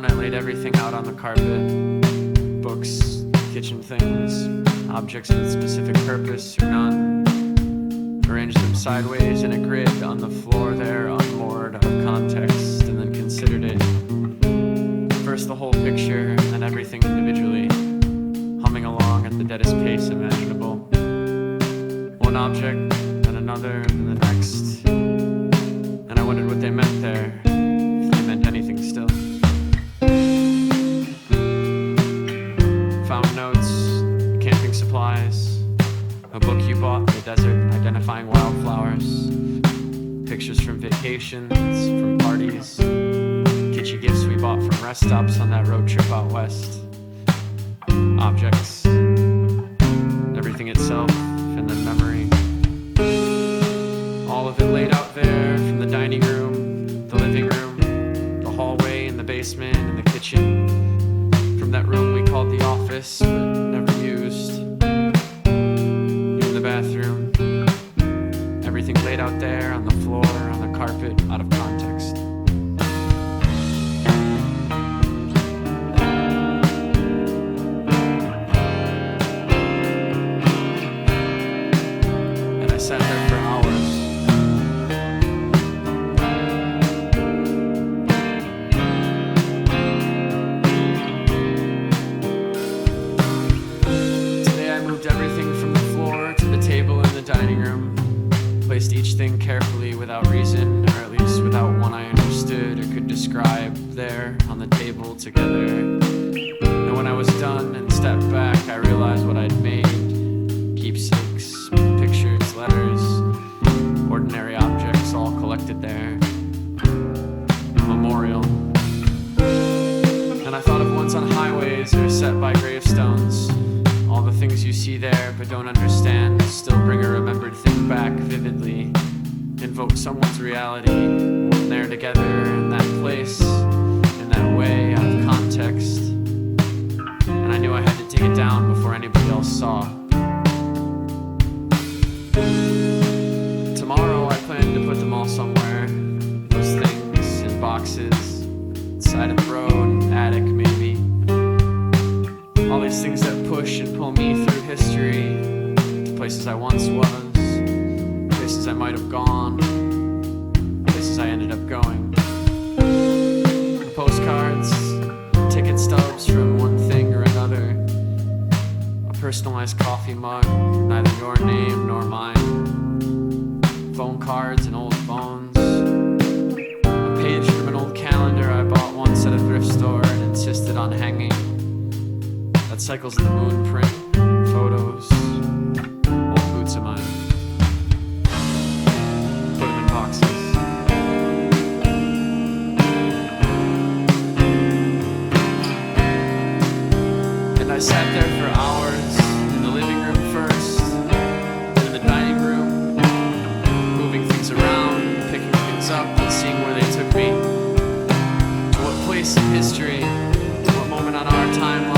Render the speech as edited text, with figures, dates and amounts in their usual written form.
alone, I laid everything out on the carpet. Books, kitchen things, objects with specific purpose or none. Arranged them sideways in a grid on the floor there, unmoored out of context, and then considered it. First the whole picture, and then everything individually, humming along at the deadest pace imaginable. One object, then another, and the next. And I wondered what they meant there, if they meant anything still. Found notes, camping supplies, a book you bought in the desert identifying wildflowers, pictures from vacations, from parties, kitschy gifts we bought from rest stops on that road trip out west. Objects, everything itself, and then memory. All of it laid out there, from the dining room, the living room, the hallway and the basement and the kitchen, from that room we called the office but never used, even the bathroom. Everything laid out there on the floor, on the carpet, out of context. And I sat there for hours. Today I moved everything from the floor to the table in the dining room. Placed each thing carefully without reason, or at least without one I understood or could describe, there on the table together. And when I was done and stepped back, I realized what I'd made. Keepsakes, pictures, letters, ordinary objects all collected there. A memorial. And I thought of ones on highways or set by gravestones. All the things you see there but don't understand still bring a remembered thing back vividly, invoke someone's reality when they're together in that place, in that way, out of context. And I knew I had to take it down before anybody else saw. Tomorrow I plan to put them all somewhere, those things in boxes, side of the road, attic maybe. All these things that push and pull me through history, to places I once was, places I might have gone, places I ended up going. The postcards, ticket stubs from one thing or another, a personalized coffee mug, neither your name nor mine, phone cards and old phones, a page from an old calendar I bought once at a thrift store and insisted on hanging. That cycles the moon print, photos, old boots of mine. Put them in boxes. And I sat there for hours, in the living room first, then in the dining room, moving things around, picking things up and seeing where they took me. To what place in history, to what moment on our timeline